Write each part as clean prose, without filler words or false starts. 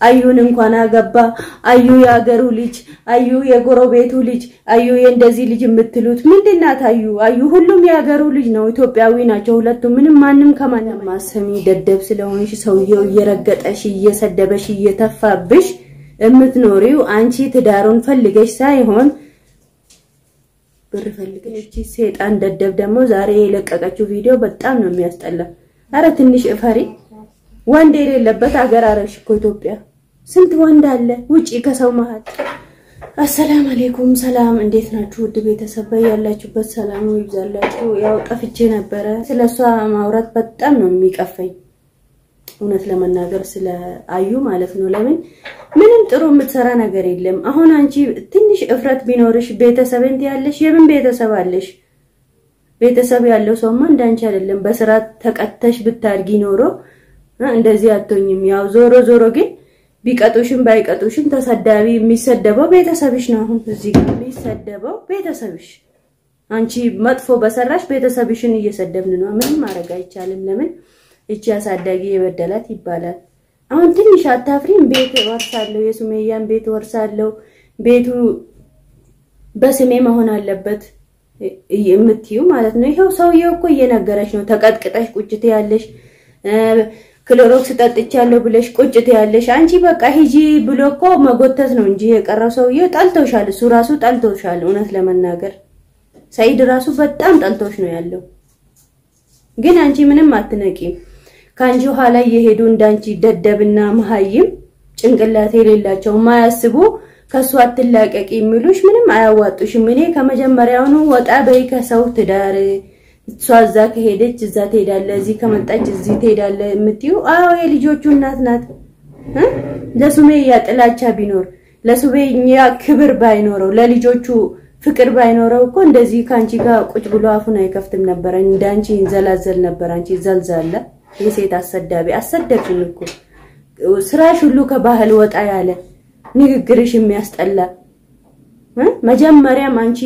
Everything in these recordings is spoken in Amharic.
አዩን እንኳን አገባ አዩ ያገሩ ልጅ አዩ የጎረቤቱ ልጅ አዩ የእንደዚህ ልጅ የምትሉት ምንድናት አዩ ሁሉም ያገሩ ልጅ ነው ኢትዮጵያዊ ናቸው ሁለቱም ምንም ማንንም ከማንም ማሰሚ ደደብ ስለሆንሽ ሰውየው እየረገጠሽ እየሰደበሽ እየተፋብሽ እምትኖሪው አንቺ ትዳሩን ፈልገሽ ሳይሆን ብር ፈልገሽ እቺ ሰይጣን ደደብ ደግሞ ዛሬ የለቀቀችው ቪዲዮ በጣም ነው የሚያስጠላ አረ ትንሽ እፈሪ ወንድ የሌለበት አገር አረሽ እኮ ኢትዮጵያ ስንት ወንድ አለ ውጪ ከሰው መሃል አሰላም አለይኩም ሰላም እንዴት ናችሁ ውድ ቤተሰብ ያላችሁበት ሰላም ይብዛላችሁ ያው ጠፍቼ ነበር ስለሷ ማውራት በጣም ነው የሚቀፈኝ እውነት ለመናገር ስለ አዩ ማለት ነው ለምን ምንም ጥሩ የምትሰራ ነገር የለም አሁን አንቺ ትንሽ እፍረት ቢኖርሽ ቤተሰብ እንት ያለሽ የምን ቤተሰብ አለሽ ቤተሰብ ያለው ሰውማ እንዳንቺ አይደለም በስራ ተቀተሽ ብታርጊ ኖሮ እንደዚህ አትሆኝም ያው ዞሮ ግን ቢቀጡሽም ባይቀጡሽም ተሰዳቢ የሚሰደበው ቤተሰብሽ ነው አሁን እዚህ ጋር የሚሰደበው ቤተሰብሽ አንቺ መጥፎ በሰራሽ ቤተሰብሽን እየሰደብን ነው ምንም ማረጋ አይቻልም ለምን እቺ አሳዳጊ የበደላት ይባላል አሁን ትንሽ አታፍሪም ቤት ወርሳለው የሱሜያን ቤት ወርሳለው ቤቱ በስሜ መሆን አለበት የምትዩ ማለት ነው ይሄው ሰውየው እኮ እየነገረሽ ነው ተቀጥቅጠሽ ቁጭት ያለሽ ክሎሮክስ ተጠጥቻለሁ ብለሽ ቁጭት ያለሽ አንቺ በቃ ሂጂ ብሎኮ መጎተት ነው እንጂ የቀረው ሰውየው ጣልቶሻል እሱ ራሱ ጣልቶሻል እውነት ለመናገር ሰይድ ራሱ በጣም ጣልቶሽ ነው ያለው ግን አንቺ ምንም አትነቂም ካንቺ ኋላ እየሄዱ እንዳንቺ ደደብና መሃይም ጭንቅላት የሌላቸው ማያስቡ ከሷ አትላቀቂ የሚሉሽ ምንም አያዋጡሽም እኔ ከመጀመሪያውኑ ወጣ በይ ከሰው ትዳር ሷዛ ከሄደች እዛ ትሄዳለ እዚህ ከመጣች እዚህ ትሄዳለ የምትዩ አዎ የልጆቹ እናት ናት ለሱሜያ ጥላቻ ቢኖር ለሱሜያ ክብር ባይኖረው ለልጆቹ ፍቅር ባይኖረው እኮ እንደዚህ ካንቺ ጋር ቁጭ ብሎ አፉን አይከፍትም ነበር እንዳንቺ እንዘላዘል ነበር አንቺ ዘልዛለ የሴት አሰደብሽን እኮ ስራሽ ሁሉ ከባህል ወጣ ያለ ንግግርሽ የሚያስጠላ መጀመሪያም አንቺ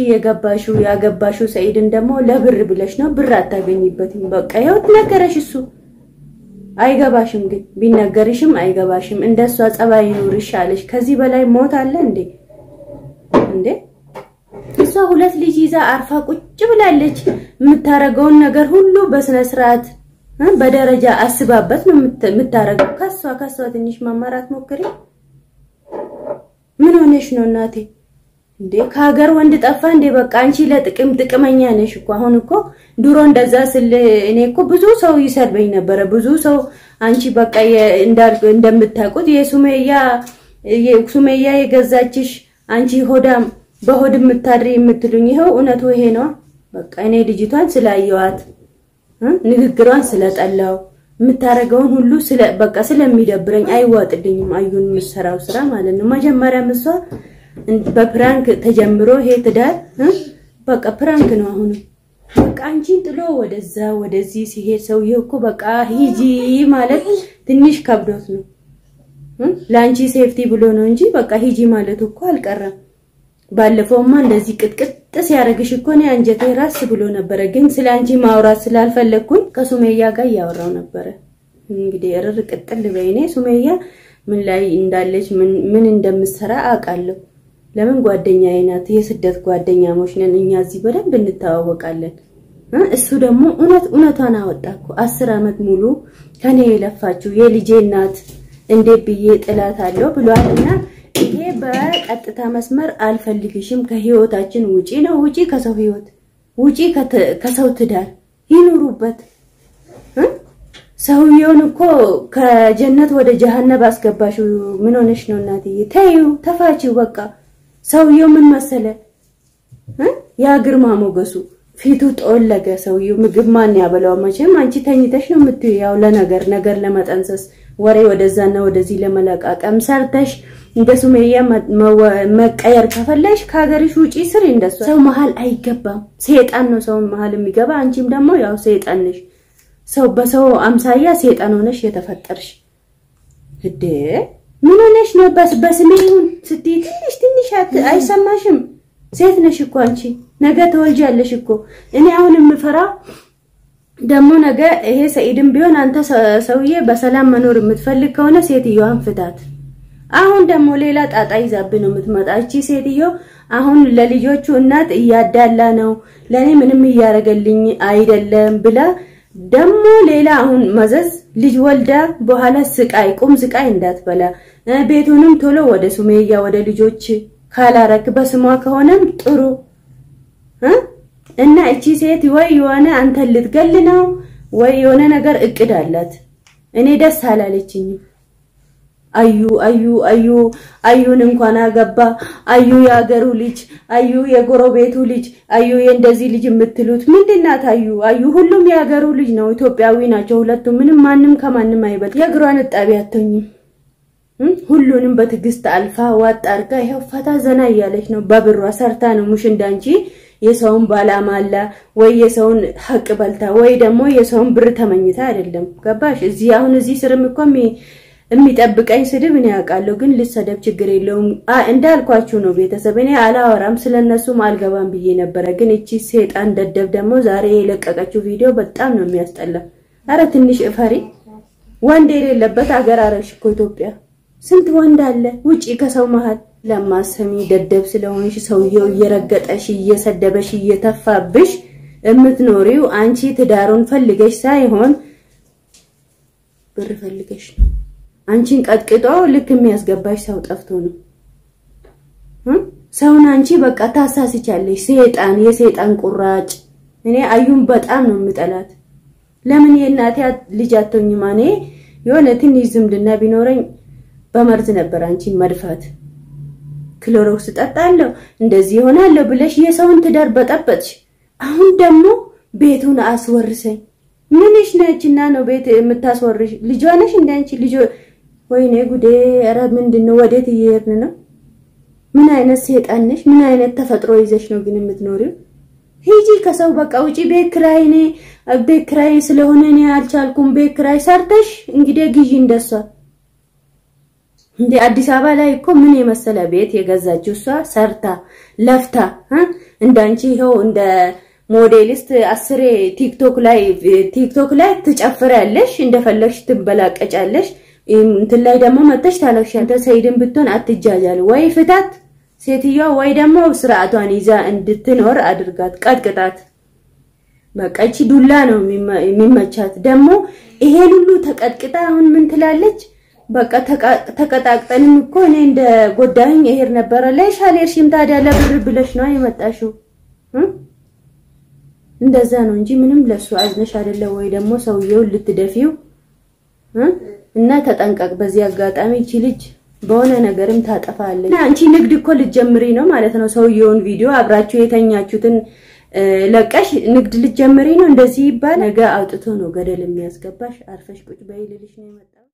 ያገባሽው ሰይድን ደግሞ ለብር ብለሽ ነው ብር አታገኝበትም በቃ ይሁት ነገርሽ እሱ አይገባሽም ግን ቢነገርሽም አይገባሽም እንደሷ ጸባይ ይኖርሽ አለሽ ከዚህ በላይ ሞት አለ እንዴ እሷ ሁለት ልጅ ይዛ አርፋ ቁጭ ብላለች የምታረገውን ነገር ሁሉ በስነ ስርዓት በደረጃ አስባበት ነው የምታረገው ከሷ ትንሽ ማማራት ሞክሪ ምን ሆነሽ ነው እናቴ እንዴ ከሀገር ወንድ ጠፋ እንዴ በቃ አንቺ ጥቅመኛ ነሽ እኮ አሁን እኮ ድሮ እንደዛ ስለ እኔ እኮ ብዙ ሰው ይሰርበኝ ነበር ብዙ ሰው አንቺ በቃ እንደምታውቁት የሱሜያ የገዛችሽ አንቺ ሆዳም በሆድ የምታድሪ የምትሉኝ ይሄው እውነቱ ይሄ ነው በቃ እኔ ልጅቷን ስላየዋት ንግግሯን ስለጠላው የምታረገውን ሁሉ በቃ ስለሚደብረኝ አይዋጥልኝም አዩን መስራው ስራ ማለት ነው መጀመሪያ ምሷ በፕራንክ ተጀምሮ ይሄ ትዳር በቃ ፕራንክ ነው አሁን በቃ አንቺን ጥሎ ወደዚህ ሲሄድ ሰውየው እኮ በቃ ሂጂ ማለት ትንሽ ከብዶት ነው ላንቺ ሴፍቲ ብሎ ነው እንጂ በቃ ሂጂ ማለት እኮ አልቀረም ባለፈውማ እንደዚህ ቅጥቅጥ ሲያረግሽ እኮ ነው አንጀቴ ራስ ብሎ ነበር ግን ስላንቺ ማውራት ስላልፈለኩኝ ከሱሜያ ጋር ያወራው ነበር እንግዲህ እርር ቅጥል በይኔ ሱሜያ ምን ላይ እንዳለች ምን እንደምሰራ አቃለሁ ለምን ጓደኛዬ ናት የስደት ጓደኛሞች ነን እኛ እዚህ በደንብ እንተዋወቃለን እሱ ደግሞ እውነቷን አወጣኩ 10 አመት ሙሉ ከኔ የለፋችሁ የልጄ እናት እንዴት ብዬ ጥላት አለው ብሏልና ይሄ በቀጥታ መስመር አልፈልግሽም ከህይወታችን ውጪ ነው ውጪ ከሰው ህይወት ውጪ ከሰው ትዳር ይኑሩበት ሰውየውን እኮ ከጀነት ወደ ጀሃነም አስገባሽው ምን ሆነሽ ነው እናትዬ ተዩ ተፋቺው በቃ ሰውየው ምን መሰለ ያ ግርማ ሞገሱ ፊቱ ጦለገ ሰውየው ምግብ ማን ያበላው መቼም አንቺ ተኝተሽ ነው የምትያው ነገር ለመጠንሰስ ወሬ ወደዛና ወደዚህ ለመለቃቀም ሰርተሽ እንደ ሱሜያ መቀየር ከፈለሽ ከሀገርሽ ውጪ ስሪ እንደሱ ሰው መሃል አይገባም ሰይጣን ነው ሰው መሃል የሚገባ አንቺም ደግሞ ያው ሰይጣን ነሽ ሰው በሰው አምሳያ ሰይጣን ሆነሽ የተፈጠርሽ እዴ ምን ሆነሽ ነው በስሜውን ስትይ ትንሽ ሴት ነሽ እኮ አንቺ ነገ ተወልጃለሽ እኮ እኔ አሁን ምፈራ ደሞ ነገ ይሄ ሰይድም ቢሆን አንተ ሰውዬ በሰላም መኖር የምትፈልግ ከሆነ ሴትዮዋን ፍታት አሁን ደሞ ሌላ ጣጣ ይዛብህ ነው የምትመጣ እቺ ሴትዮ አሁን ለልጆቹ እናት እያዳላ ነው ለኔ ምንም እያረገልኝ አይደለም ብላ ደሞ ሌላ አሁን መዘዝ ልጅ ወልዳ በኋላ ስቃይ ቁም ስቃይ እንዳትበላ ቤቱንም ቶሎ ወደ ሱሜያ ወደ ልጆች ካላረክ በስሟ ከሆነም ጥሩ እና እቺ ሴት ወይ የሆነ አንተ ልትገል ነው ወይ የሆነ ነገር እቅድ አላት እኔ ደስ አላለችኝ አዩን እንኳን አገባ አዩ ያገሩ ልጅ አዩ የጎረቤቱ ልጅ አዩ የእንደዚህ ልጅ የምትሉት ምንድናት አዩ ሁሉም ያገሩ ልጅ ነው ኢትዮጵያዊ ናቸው ሁለቱም ምንም ማንንም ከማንንም አይበልጥ የግሯን ጣቢያተኝ ሁሉንም በትግስት አልፋ ዋጣርጋ ይሄው ፈታ ዘና ያለች ነው በብሯ ሰርታ ነው ሙሽ እንዳንቺ የሰውን ባላማላ ወይ የሰውን ሐቅ በልታ ወይ ደግሞ የሰውን ብር ተመኝታ አይደለም ገባሽ እዚህ አሁን እዚህ ስርም እኮ የሚጠብቀኝ ስድብ እኔ ያውቃለሁ ግን ልሰደብ ችግር የለውም እንዳልኳችሁ ነው ቤተሰብ እኔ አላወራም ስለነሱ ማልገባም ብዬ ነበር ግን እቺ ሰይጣን ደደብ ደግሞ ዛሬ የለቀቀችው ቪዲዮ በጣም ነው የሚያስጠላ አረ ትንሽ እፈሪ ወንድ የሌለበት አገር አረሽ እኮ ኢትዮጵያ ስንት ወንድ አለ ውጪ ከሰው መሃል ለማሰሚ ደደብ ስለሆንሽ ሰውየው እየረገጠሽ እየሰደበሽ እየተፋብሽ እምትኖሪው አንቺ ትዳሩን ፈልገሽ ሳይሆን ብር ፈልገሽ ነው አንቺን ቀጥቅጦ ልክ የሚያስገባሽ ሰው ጠፍቶ ነው ሰውን አንቺ በቃ ታሳስቻለሽ ሰይጣን የሰይጣን ቁራጭ እኔ አዩን በጣም ነው የምጠላት ለምን የናቴ ልጅ አትሆኝ ማኔ የሆነ ትንሽ ዝምድና ቢኖረኝ በመርዝ ነበር አንቺን መድፋት ክሎሮክስ ጠጣለሁ እንደዚህ ይሆናል ብለሽ የሰውን ትዳር በጠበጥሽ አሁን ደግሞ ቤቱን አስወርሰኝ ምንሽ ነችና ነው ቤት የምታስወርሽ ልጇነሽ እንዳንቺ ልጅ ወይኔ ጉዴ አረ ምንድነው ወዴት እየሄድን ነው ምን አይነት ሰይጣን ነሽ ምን አይነት ተፈጥሮ ይዘሽ ነው ግን የምትኖሪው ሂጂ ከሰው በቃ ውጪ ቤት ክራይ ስለሆነ እኔ አልቻልኩም ቤት ክራይ ሰርተሽ እንግዲህ ግዢ እንደሷ እንዴ አዲስ አበባ ላይ እኮ ምን የመሰለ ቤት የገዛችው እሷ ሰርታ ለፍታ እንዳንቺ ይሄው እንደ ሞዴሊስት አስሬ ቲክቶክ ላይ ትጨፍራለሽ እንደፈለግሽ ትበላቀጫለሽ እንትን ላይ ደግሞ መተሽ ታለክሻለሽ ሰይድን ብትሆን አትጃጃል ወይ ፍታት ሴትዮ ወይ ደግሞ ስርዓቷን ይዛ እንድትኖር አድርጋት ቀጥቅጣት በቃ እቺ ዱላ ነው የሚመቻት ደግሞ ይሄን ሁሉ ተቀጥቅጣ አሁን ምን ትላለች በቃ ተቀጣቅጠንም እኮ እኔ እንደ ጎዳኝ ይሄር ነበር ለይሽ አለሽም ታዲያ ለብር ብለሽ ነው የመጣሽው እንደዛ ነው እንጂ ምንም ለሱ አዝነሽ አይደለም ወይ ደግሞ ሰውየው ልትደፊው እና ተጠንቀቅ በዚህ አጋጣሚ እቺ ልጅ በሆነ ነገርም ታጠፋለች አንቺ ንግድ እኮ ልትጀምሪ ነው ማለት ነው ሰውየውን ቪዲዮ አብራችሁ የተኛችሁትን ለቀሽ ንግድ ልትጀምሪ ነው እንደዚህ ይባል ነገ አውጥቶ ነው ገደል የሚያስገባሽ አርፈሽ ቁጭ በይ ልልሽ ነው የመጣው